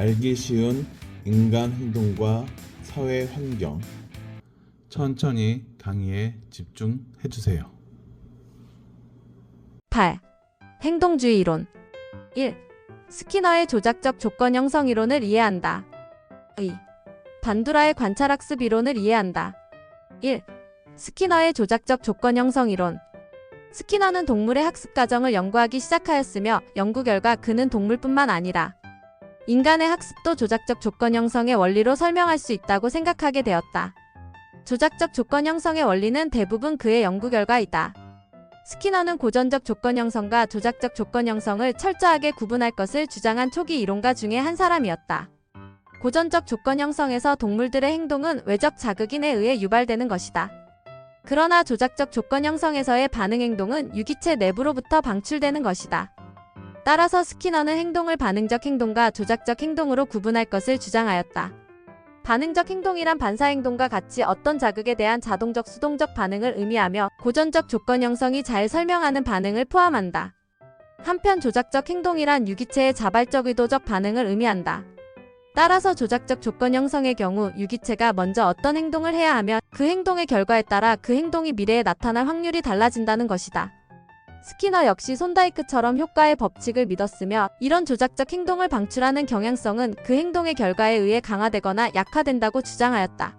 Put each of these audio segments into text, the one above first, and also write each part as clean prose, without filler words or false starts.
알기 쉬운 인간 행동과 사회 환경. 천천히 강의에 집중해 주세요. 8. 행동주의 이론. 1. 스키너의 조작적 조건 형성 이론을 이해한다. 2. 반두라의 관찰학습 이론을 이해한다. 1. 스키너의 조작적 조건 형성 이론. 스키너는 동물의 학습 과정을 연구하기 시작하였으며 연구 결과 그는 동물뿐만 아니라 인간의 학습도 조작적 조건 형성의 원리로 설명할 수 있다고 생각하게 되었다. 조작적 조건 형성의 원리는 대부분 그의 연구 결과이다. 스키너는 고전적 조건 형성과 조작적 조건 형성을 철저하게 구분할 것을 주장한 초기 이론가 중에 한 사람이었다. 고전적 조건 형성에서 동물들의 행동은 외적 자극인에 의해 유발되는 것이다. 그러나 조작적 조건 형성에서의 반응 행동은 유기체 내부로부터 방출되는 것이다. 따라서 스키너는 행동을 반응적 행동과 조작적 행동으로 구분할 것을 주장하였다. 반응적 행동이란 반사 행동과 같이 어떤 자극에 대한 자동적 수동적 반응을 의미하며 고전적 조건 형성이 잘 설명하는 반응을 포함한다. 한편 조작적 행동이란 유기체의 자발적 의도적 반응을 의미한다. 따라서 조작적 조건 형성의 경우 유기체가 먼저 어떤 행동을 해야 하며 그 행동의 결과에 따라 그 행동이 미래에 나타날 확률이 달라진다는 것이다. 스키너 역시 손다이크처럼 효과의 법칙을 믿었으며 이런 조작적 행동을 방출하는 경향성은 그 행동의 결과에 의해 강화되거나 약화된다고 주장하였다.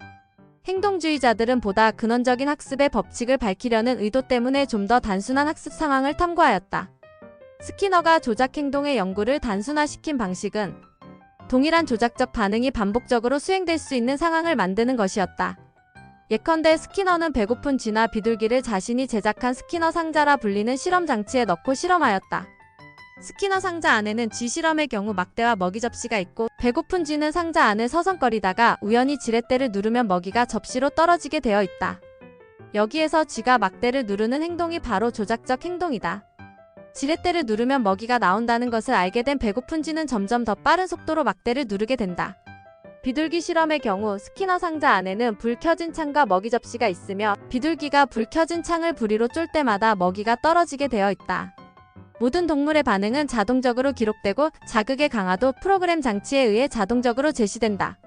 행동주의자들은 보다 근원적인 학습의 법칙을 밝히려는 의도 때문에 좀 더 단순한 학습 상황을 탐구하였다. 스키너가 조작 행동의 연구를 단순화시킨 방식은 동일한 조작적 반응이 반복적으로 수행될 수 있는 상황을 만드는 것이었다. 예컨대 스키너는 배고픈 쥐나 비둘기를 자신이 제작한 스키너 상자라 불리는 실험 장치에 넣고 실험하였다. 스키너 상자 안에는 쥐 실험의 경우 막대와 먹이 접시가 있고 배고픈 쥐는 상자 안을 서성거리다가 우연히 지렛대를 누르면 먹이가 접시로 떨어지게 되어 있다. 여기에서 쥐가 막대를 누르는 행동이 바로 조작적 행동이다. 지렛대를 누르면 먹이가 나온다는 것을 알게 된 배고픈 쥐는 점점 더 빠른 속도로 막대를 누르게 된다. 비둘기 실험의 경우 스키너 상자 안에는 불 켜진 창과 먹이 접시가 있으며 비둘기가 불 켜진 창을 부리로 쫄 때마다 먹이가 떨어지게 되어 있다. 모든 동물의 반응은 자동적으로 기록되고 자극의 강화도 프로그램 장치에 의해 자동적으로 제시된다.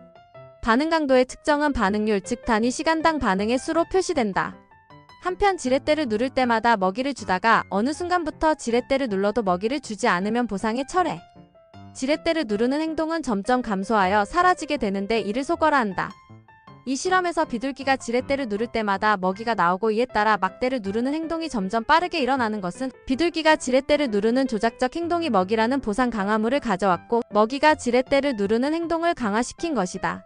반응 강도의 측정은 반응률 즉 단위 시간당 반응의 수로 표시된다. 한편 지렛대를 누를 때마다 먹이를 주다가 어느 순간부터 지렛대를 눌러도 먹이를 주지 않으면 보상의 철회. 지렛대를 누르는 행동은 점점 감소하여 사라지게 되는데 이를 소거라 한다. 이 실험에서 비둘기가 지렛대를 누를 때마다 먹이가 나오고 이에 따라 막대를 누르는 행동이 점점 빠르게 일어나는 것은 비둘기가 지렛대를 누르는 조작적 행동이 먹이라는 보상 강화물을 가져왔고 먹이가 지렛대를 누르는 행동을 강화시킨 것이다.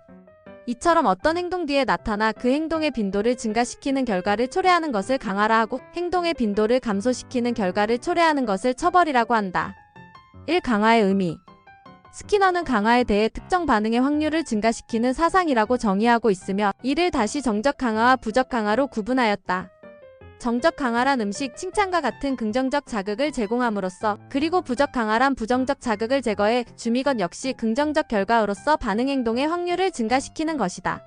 이처럼 어떤 행동 뒤에 나타나 그 행동의 빈도를 증가시키는 결과를 초래하는 것을 강화라 하고 행동의 빈도를 감소시키는 결과를 초래하는 것을 처벌이라고 한다. 1. 강화의 의미. 스키너는 강화에 대해 특정 반응의 확률을 증가시키는 사상이라고 정의하고 있으며 이를 다시 정적 강화와 부적 강화로 구분하였다. 정적 강화란 음식, 칭찬과 같은 긍정적 자극을 제공함으로써 그리고 부적 강화란 부정적 자극을 제거해 줌 이것 역시 긍정적 결과로서 반응 행동의 확률을 증가시키는 것이다.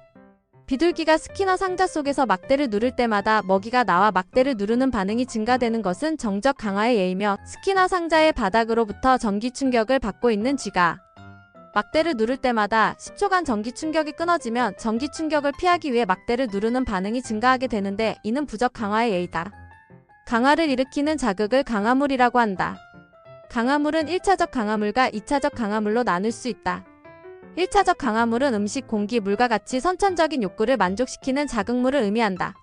비둘기가 스키너 상자 속에서 막대를 누를 때마다 먹이가 나와 막대를 누르는 반응이 증가되는 것은 정적 강화의 예이며 스키너 상자의 바닥으로부터 전기 충격을 받고 있는 쥐가 막대를 누를 때마다 10초간 전기 충격이 끊어지면 전기 충격을 피하기 위해 막대를 누르는 반응이 증가하게 되는데 이는 부적 강화의 예이다. 강화를 일으키는 자극을 강화물이라고 한다. 강화물은 1차적 강화물과 2차적 강화물로 나눌 수 있다. 1차적 강화물은 음식, 공기, 물과 같이 선천적인 욕구를 만족시키는 자극물을 의미한다.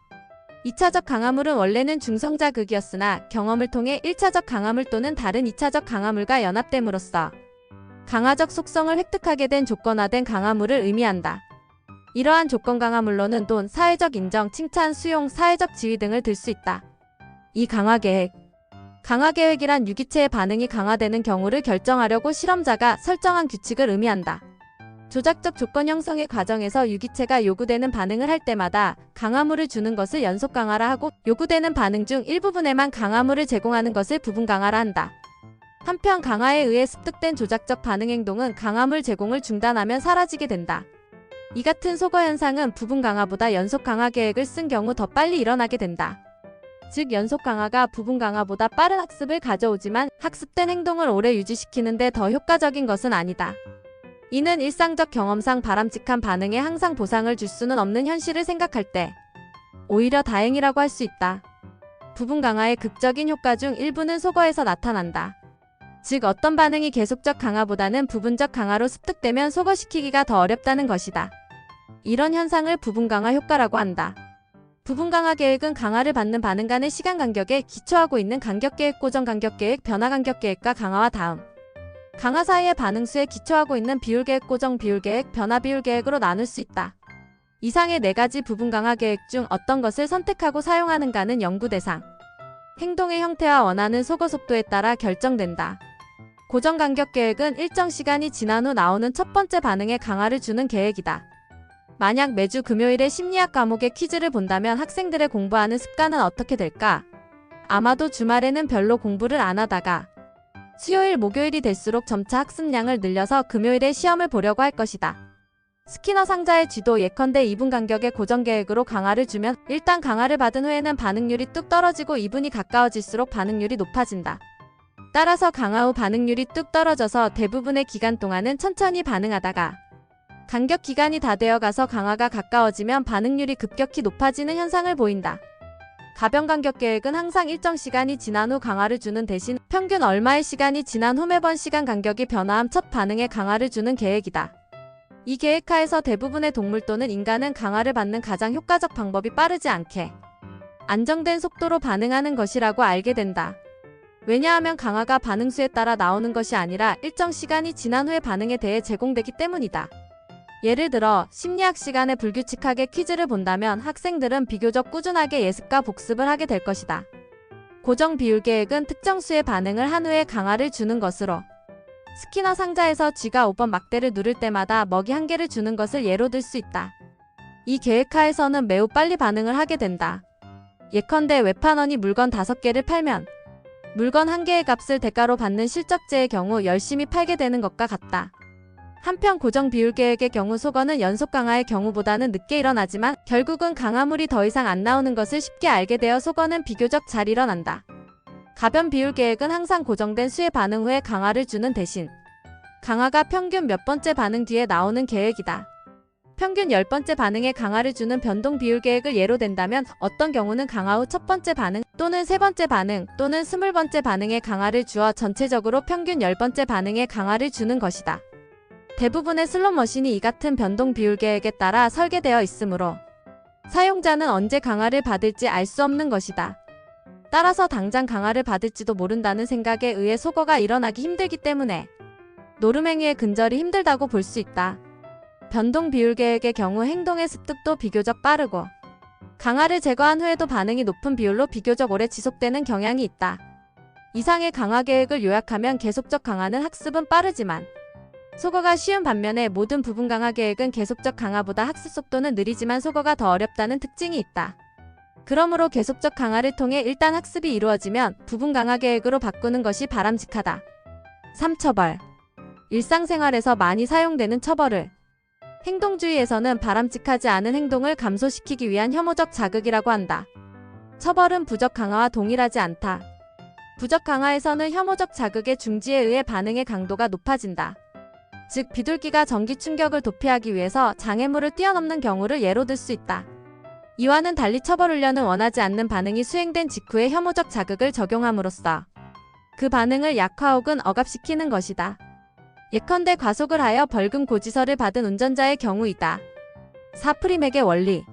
2차적 강화물은 원래는 중성자극이었으나 경험을 통해 1차적 강화물 또는 다른 2차적 강화물과 연합됨으로써 강화적 속성을 획득하게 된 조건화된 강화물을 의미한다. 이러한 조건 강화물로는 돈, 사회적 인정, 칭찬, 수용, 사회적 지위 등을 들 수 있다. 2. 강화계획. 강화계획이란 유기체의 반응이 강화되는 경우를 결정하려고 실험자가 설정한 규칙을 의미한다. 조작적 조건 형성의 과정에서 유기체가 요구되는 반응을 할 때마다 강화물을 주는 것을 연속 강화라 하고 요구되는 반응 중 일부분에만 강화물을 제공하는 것을 부분 강화라 한다. 한편 강화에 의해 습득된 조작적 반응 행동은 강화물 제공을 중단하면 사라지게 된다. 이 같은 소거 현상은 부분 강화보다 연속 강화 계획을 쓴 경우 더 빨리 일어나게 된다. 즉 연속 강화가 부분 강화보다 빠른 학습을 가져오지만 학습된 행동을 오래 유지시키는데 더 효과적인 것은 아니다. 이는 일상적 경험상 바람직한 반응에 항상 보상을 줄 수는 없는 현실을 생각할 때 오히려 다행이라고 할 수 있다. 부분 강화의 극적인 효과 중 일부는 속어에서 나타난다. 즉 어떤 반응이 계속적 강화보다는 부분적 강화로 습득되면 속어시키기가 더 어렵다는 것이다. 이런 현상을 부분 강화 효과라고 한다. 부분 강화 계획은 강화를 받는 반응 간의 시간 간격에 기초하고 있는 간격 계획, 고정 간격 계획, 변화 간격 계획과 강화와 다음 강화 사이의 반응 수에 기초하고 있는 비율 계획, 고정 비율 계획, 변화 비율 계획으로 나눌 수 있다. 이상의 4가지 부분 강화 계획 중 어떤 것을 선택하고 사용하는가는 연구 대상, 행동의 형태와 원하는 속어 속도에 따라 결정된다. 고정 간격 계획은 일정 시간이 지난 후 나오는 첫 번째 반응에 강화를 주는 계획이다. 만약 매주 금요일에 심리학 과목의 퀴즈를 본다면 학생들의 공부하는 습관은 어떻게 될까? 아마도 주말에는 별로 공부를 안 하다가 수요일, 목요일이 될수록 점차 학습량을 늘려서 금요일에 시험을 보려고 할 것이다. 스키너 상자의 쥐도 예컨대 2분 간격의 고정 계획으로 강화를 주면 일단 강화를 받은 후에는 반응률이 뚝 떨어지고 2분이 가까워질수록 반응률이 높아진다. 따라서 강화 후 반응률이 뚝 떨어져서 대부분의 기간 동안은 천천히 반응하다가 간격 기간이 다 되어가서 강화가 가까워지면 반응률이 급격히 높아지는 현상을 보인다. 가변 간격 계획은 항상 일정 시간이 지난 후 강화를 주는 대신 평균 얼마의 시간이 지난 후 매번 시간 간격이 변화함 첫 반응에 강화를 주는 계획이다. 이 계획하에서 대부분의 동물 또는 인간은 강화를 받는 가장 효과적 방법이 빠르지 않게 안정된 속도로 반응하는 것이라고 알게 된다. 왜냐하면 강화가 반응수에 따라 나오는 것이 아니라 일정 시간이 지난 후의 반응에 대해 제공되기 때문이다. 예를 들어 심리학 시간에 불규칙하게 퀴즈를 본다면 학생들은 비교적 꾸준하게 예습과 복습을 하게 될 것이다. 고정 비율 계획은 특정 수의 반응을 한 후에 강화를 주는 것으로 스키너 상자에서 쥐가 5번 막대를 누를 때마다 먹이 1개를 주는 것을 예로 들 수 있다. 이 계획하에서는 매우 빨리 반응을 하게 된다. 예컨대 외판원이 물건 5개를 팔면 물건 1개의 값을 대가로 받는 실적제의 경우 열심히 팔게 되는 것과 같다. 한편 고정 비율 계획의 경우 속어는 연속 강화의 경우보다는 늦게 일어나지만 결국은 강화물이 더 이상 안 나오는 것을 쉽게 알게 되어 속어는 비교적 잘 일어난다. 가변 비율 계획은 항상 고정된 수의 반응 후에 강화를 주는 대신 강화가 평균 몇 번째 반응 뒤에 나오는 계획이다. 평균 10번째 반응에 강화를 주는 변동 비율 계획을 예로 든다면 어떤 경우는 강화 후 첫 번째 반응 또는 세 번째 반응 또는 20번째 반응에 강화를 주어 전체적으로 평균 10번째 반응에 강화를 주는 것이다. 대부분의 슬롯머신이 이 같은 변동 비율 계획에 따라 설계되어 있으므로 사용자는 언제 강화를 받을지 알 수 없는 것이다. 따라서 당장 강화를 받을지도 모른다는 생각에 의해 속어가 일어나기 힘들기 때문에 노름행위의 근절이 힘들다고 볼 수 있다. 변동 비율 계획의 경우 행동의 습득도 비교적 빠르고 강화를 제거한 후에도 반응이 높은 비율로 비교적 오래 지속되는 경향이 있다. 이상의 강화 계획을 요약하면 계속적 강화는 학습은 빠르지만 속어가 쉬운 반면에 모든 부분 강화 계획은 계속적 강화보다 학습 속도는 느리지만 속어가 더 어렵다는 특징이 있다. 그러므로 계속적 강화를 통해 일단 학습이 이루어지면 부분 강화 계획으로 바꾸는 것이 바람직하다. 3. 일상생활에서 많이 사용되는 처벌을 행동주의에서는 바람직하지 않은 행동을 감소시키기 위한 혐오적 자극이라고 한다. 처벌은 부적 강화와 동일하지 않다. 부적 강화에서는 혐오적 자극의 중지에 의해 반응의 강도가 높아진다. 즉 비둘기가 전기 충격을 도피하기 위해서 장애물을 뛰어넘는 경우를 예로 들 수 있다. 이와는 달리 처벌훈련은 원하지 않는 반응이 수행된 직후에 혐오적 자극을 적용함으로써 그 반응을 약화 혹은 억압시키는 것이다. 예컨대 과속을 하여 벌금 고지서를 받은 운전자의 경우이다. 4. 프림액의 원리.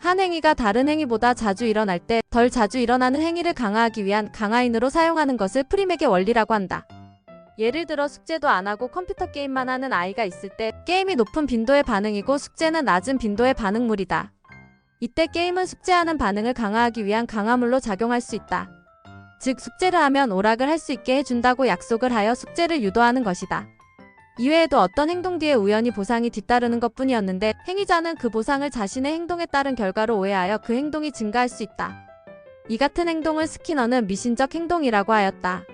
한 행위가 다른 행위보다 자주 일어날 때 덜 자주 일어나는 행위를 강화하기 위한 강화인으로 사용하는 것을 프림액의 원리라고 한다. 예를 들어 숙제도 안 하고 컴퓨터 게임만 하는 아이가 있을 때 게임이 높은 빈도의 반응이고 숙제는 낮은 빈도의 반응물이다. 이때 게임은 숙제하는 반응을 강화하기 위한 강화물로 작용할 수 있다. 즉 숙제를 하면 오락을 할 수 있게 해준다고 약속을 하여 숙제를 유도하는 것이다. 이외에도 어떤 행동 뒤에 우연히 보상이 뒤따르는 것뿐이었는데 행위자는 그 보상을 자신의 행동에 따른 결과로 오해하여 그 행동이 증가할 수 있다. 이 같은 행동을 스키너는 미신적 행동이라고 하였다.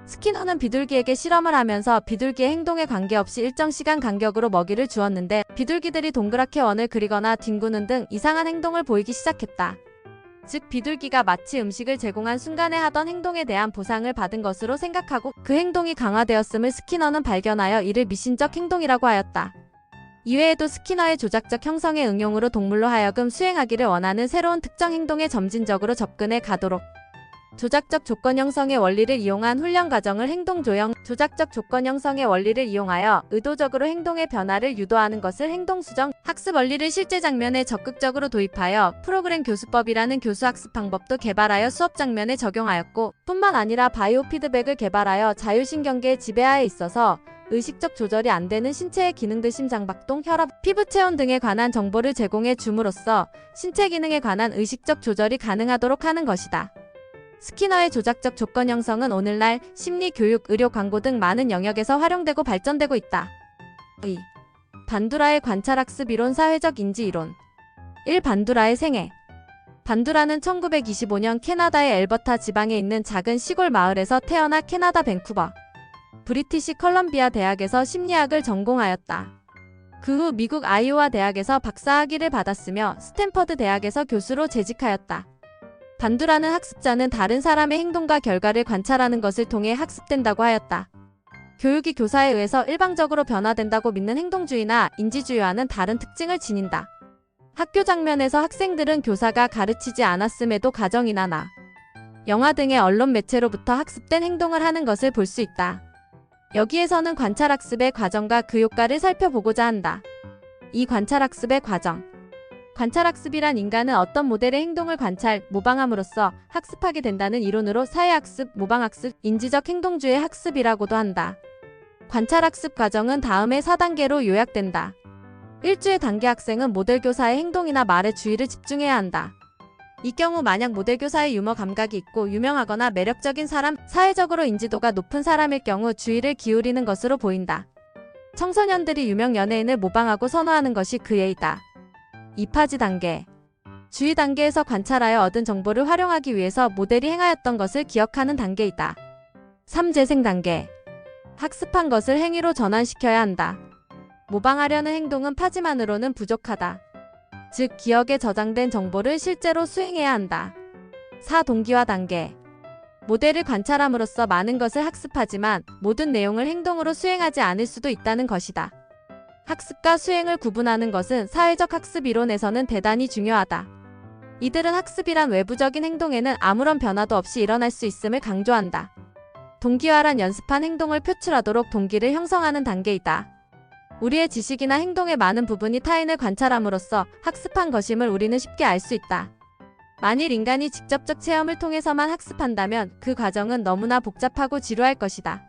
스키너는 비둘기에게 실험을 하면서 비둘기의 행동에 관계없이 일정 시간 간격으로 먹이를 주었는데 비둘기들이 동그랗게 원을 그리거나 뒹구는 등 이상한 행동을 보이기 시작했다. 즉 비둘기가 마치 음식을 제공한 순간에 하던 행동에 대한 보상을 받은 것으로 생각하고 그 행동이 강화되었음을 스키너는 발견하여 이를 미신적 행동이라고 하였다. 이외에도 스키너의 조작적 형성의 응용으로 동물로 하여금 수행하기를 원하는 새로운 특정 행동에 점진적으로 접근해 가도록 조작적 조건 형성의 원리를 이용한 훈련 과정을 행동 조형, 조작적 조건 형성의 원리를 이용하여 의도적으로 행동의 변화를 유도하는 것을 행동 수정, 학습 원리를 실제 장면에 적극적으로 도입하여 프로그램 교수법이라는 교수 학습 방법도 개발하여 수업 장면에 적용하였고, 뿐만 아니라 바이오 피드백을 개발하여 자율신경계의 지배하에 있어서 의식적 조절이 안 되는 신체의 기능들 심장박동, 혈압, 피부 체온 등에 관한 정보를 제공해 줌으로써 신체 기능에 관한 의식적 조절이 가능하도록 하는 것이다. 스키너의 조작적 조건 형성은 오늘날 심리, 교육, 의료, 광고 등 많은 영역에서 활용되고 발전되고 있다. 반두라의 관찰학습 이론, 사회적 인지 이론. 1. 반두라의 생애. 반두라는 1925년 캐나다의 엘버타 지방에 있는 작은 시골 마을에서 태어나 캐나다 밴쿠버, 브리티시 컬럼비아 대학에서 심리학을 전공하였다. 그 후 미국 아이오와 대학에서 박사학위를 받았으며 스탠퍼드 대학에서 교수로 재직하였다. 반두라는 학습자는 다른 사람의 행동과 결과를 관찰하는 것을 통해 학습된다고 하였다. 교육이 교사에 의해서 일방적으로 변화된다고 믿는 행동주의나 인지주의와는 다른 특징을 지닌다. 학교 장면에서 학생들은 교사가 가르치지 않았음에도 가정이나 영화 등의 언론 매체로부터 학습된 행동을 하는 것을 볼 수 있다. 여기에서는 관찰학습의 과정과 그 효과를 살펴보고자 한다. 이 관찰학습의 과정. 관찰학습이란 인간은 어떤 모델의 행동을 관찰, 모방함으로써 학습하게 된다는 이론으로 사회학습, 모방학습, 인지적 행동주의 학습이라고도 한다. 관찰학습 과정은 다음의 4단계로 요약된다. 1주의 단계, 학생은 모델 교사의 행동이나 말에 주의를 집중해야 한다. 이 경우 만약 모델 교사의 유머 감각이 있고 유명하거나 매력적인 사람, 사회적으로 인지도가 높은 사람일 경우 주의를 기울이는 것으로 보인다. 청소년들이 유명 연예인을 모방하고 선호하는 것이 그 예이다. 2파지 단계. 주의 단계에서 관찰하여 얻은 정보를 활용하기 위해서 모델이 행하였던 것을 기억하는 단계이다. 3. 재생 단계. 학습한 것을 행위로 전환시켜야 한다. 모방하려는 행동은 파지만으로는 부족하다. 즉, 기억에 저장된 정보를 실제로 수행해야 한다. 4. 동기화 단계. 모델을 관찰함으로써 많은 것을 학습하지만 모든 내용을 행동으로 수행하지 않을 수도 있다는 것이다. 학습과 수행을 구분하는 것은 사회적 학습 이론에서는 대단히 중요하다. 이들은 학습이란 외부적인 행동에는 아무런 변화도 없이 일어날 수 있음을 강조한다. 동기화란 연습한 행동을 표출하도록 동기를 형성하는 단계이다. 우리의 지식이나 행동의 많은 부분이 타인을 관찰함으로써 학습한 것임을 우리는 쉽게 알 수 있다. 만일 인간이 직접적 체험을 통해서만 학습한다면 그 과정은 너무나 복잡하고 지루할 것이다.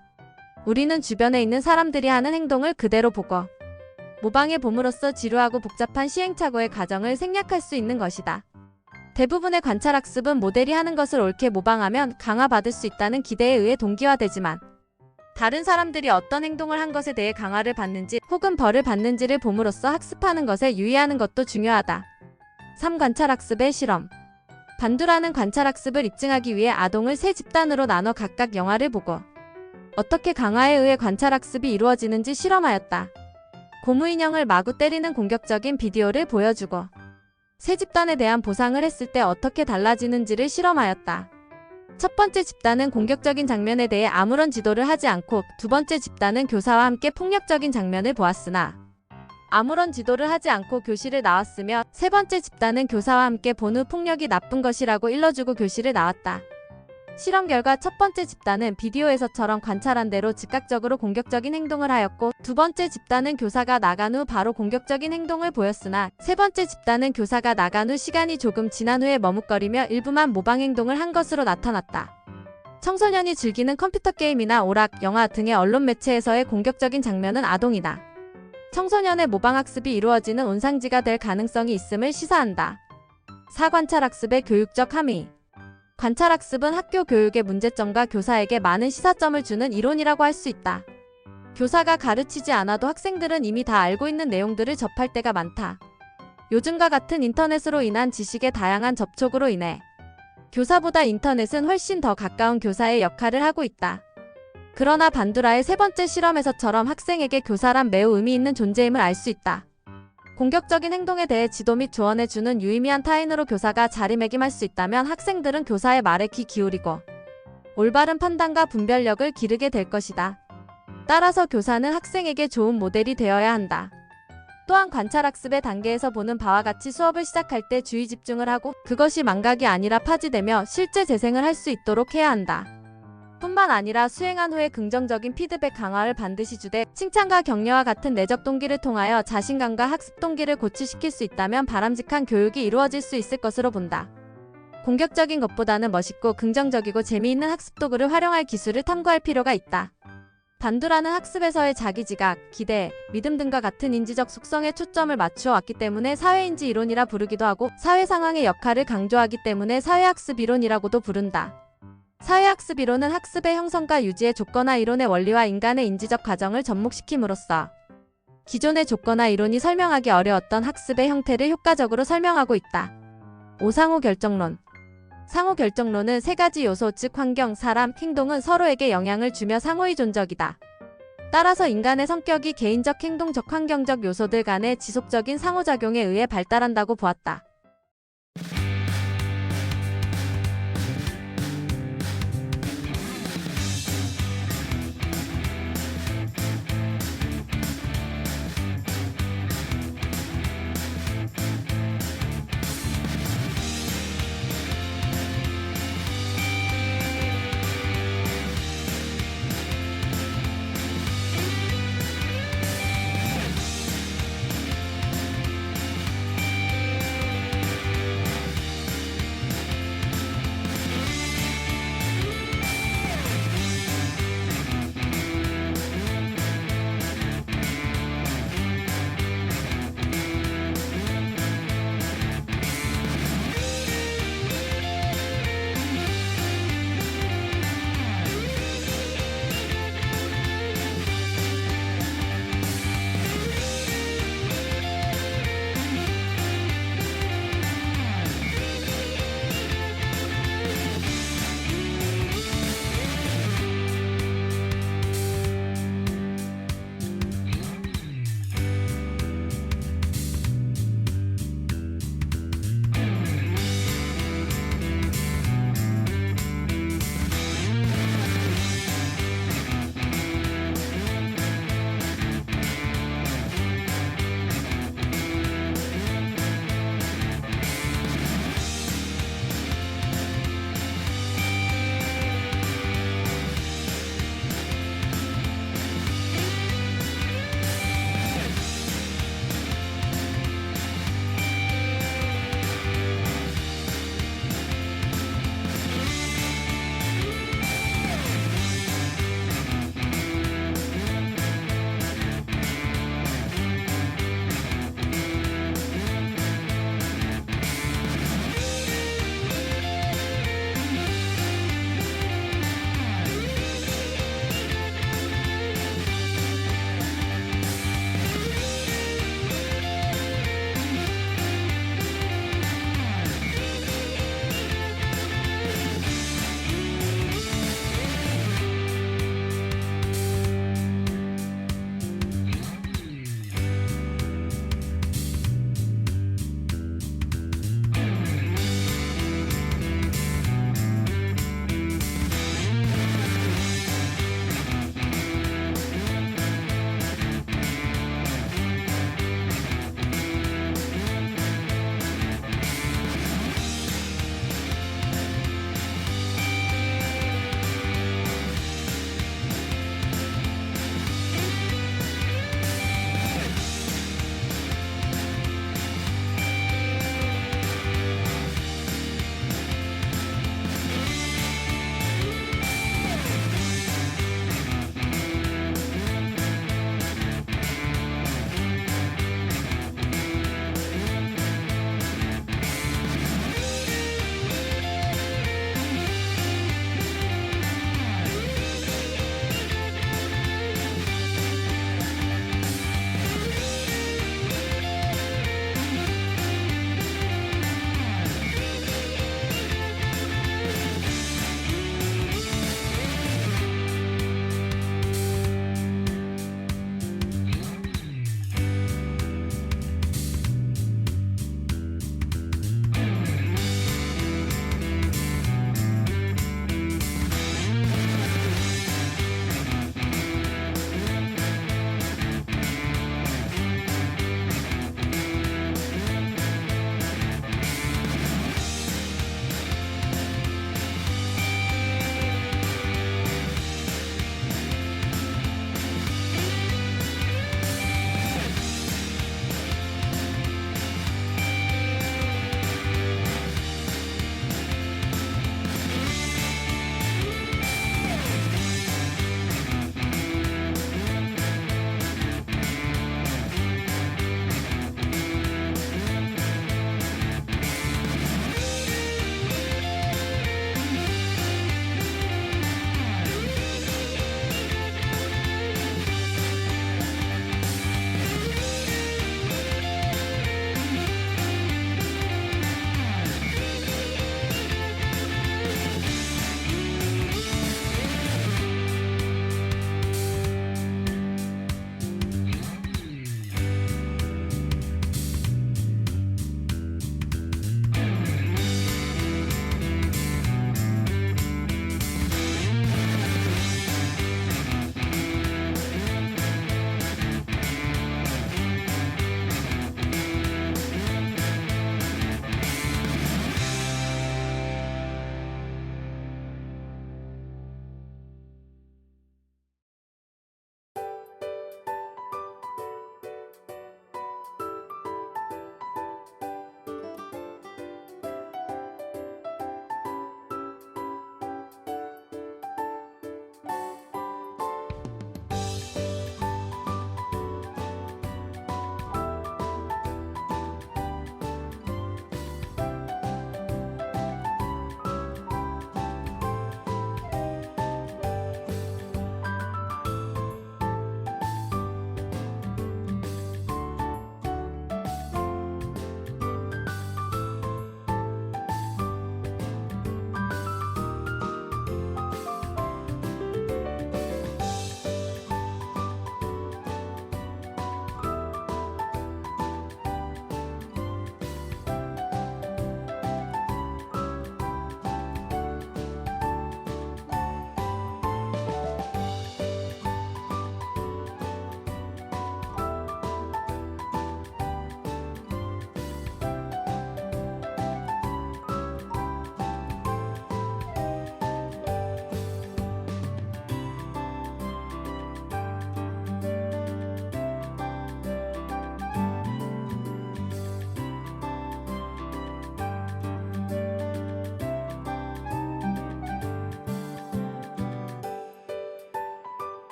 우리는 주변에 있는 사람들이 하는 행동을 그대로 보고 모방해 봄으로써 지루하고 복잡한 시행착오의 과정을 생략할 수 있는 것이다. 대부분의 관찰학습은 모델이 하는 것을 옳게 모방하면 강화받을 수 있다는 기대에 의해 동기화되지만 다른 사람들이 어떤 행동을 한 것에 대해 강화를 받는지 혹은 벌을 받는지를 봄으로써 학습하는 것에 유의하는 것도 중요하다. 3. 관찰학습의 실험. 반두라는 관찰학습을 입증하기 위해 아동을 3집단으로 나눠 각각 영화를 보고 어떻게 강화에 의해 관찰학습이 이루어지는지 실험하였다. 고무인형을 마구 때리는 공격적인 비디오를 보여주고 3집단에 대한 보상을 했을 때 어떻게 달라지는지를 실험하였다. 첫 번째 집단은 공격적인 장면에 대해 아무런 지도를 하지 않고 두 번째 집단은 교사와 함께 폭력적인 장면을 보았으나 아무런 지도를 하지 않고 교실을 나왔으며 세 번째 집단은 교사와 함께 본 후 폭력이 나쁜 것이라고 일러주고 교실을 나왔다. 실험 결과 첫 번째 집단은 비디오에서처럼 관찰한 대로 즉각적으로 공격적인 행동을 하였고 두 번째 집단은 교사가 나간 후 바로 공격적인 행동을 보였으나 세 번째 집단은 교사가 나간 후 시간이 조금 지난 후에 머뭇거리며 일부만 모방 행동을 한 것으로 나타났다. 청소년이 즐기는 컴퓨터 게임이나 오락, 영화 등의 언론 매체에서의 공격적인 장면은 아동이다. 청소년의 모방학습이 이루어지는 온상지가 될 가능성이 있음을 시사한다. 4. 관찰학습의 교육적 함의. 관찰학습은 학교 교육의 문제점과 교사에게 많은 시사점을 주는 이론이라고 할 수 있다. 교사가 가르치지 않아도 학생들은 이미 다 알고 있는 내용들을 접할 때가 많다. 요즘과 같은 인터넷으로 인한 지식의 다양한 접촉으로 인해 교사보다 인터넷은 훨씬 더 가까운 교사의 역할을 하고 있다. 그러나 반두라의 세 번째 실험에서처럼 학생에게 교사란 매우 의미 있는 존재임을 알 수 있다. 공격적인 행동에 대해 지도 및 조언해 주는 유의미한 타인으로 교사가 자리매김할 수 있다면 학생들은 교사의 말에 귀 기울이고 올바른 판단과 분별력을 기르게 될 것이다. 따라서 교사는 학생에게 좋은 모델이 되어야 한다. 또한 관찰학습의 단계에서 보는 바와 같이 수업을 시작할 때 주의 집중을 하고 그것이 망각이 아니라 파지되며 실제 재생을 할 수 있도록 해야 한다. 뿐만 아니라 수행한 후에 긍정적인 피드백 강화를 반드시 주되 칭찬과 격려와 같은 내적 동기를 통하여 자신감과 학습 동기를 고취시킬 수 있다면 바람직한 교육이 이루어질 수 있을 것으로 본다. 공격적인 것보다는 멋있고 긍정적이고 재미있는 학습 도구를 활용할 기술을 탐구할 필요가 있다. 반두라는 학습에서의 자기지각, 기대, 믿음 등과 같은 인지적 속성에 초점을 맞추어 왔기 때문에 사회인지 이론이라 부르기도 하고 사회 상황의 역할을 강조하기 때문에 사회학습 이론이라고도 부른다. 사회학습 이론은 학습의 형성과 유지의 조건화 이론의 원리와 인간의 인지적 과정을 접목시킴으로써 기존의 조건화 이론이 설명하기 어려웠던 학습의 형태를 효과적으로 설명하고 있다. 5. 상호결정론. 상호결정론은 세 가지 요소 즉 환경, 사람, 행동은 서로에게 영향을 주며 상호의존적이다. 따라서 인간의 성격이 개인적, 행동적, 환경적 요소들 간의 지속적인 상호작용에 의해 발달한다고 보았다.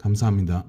감사합니다.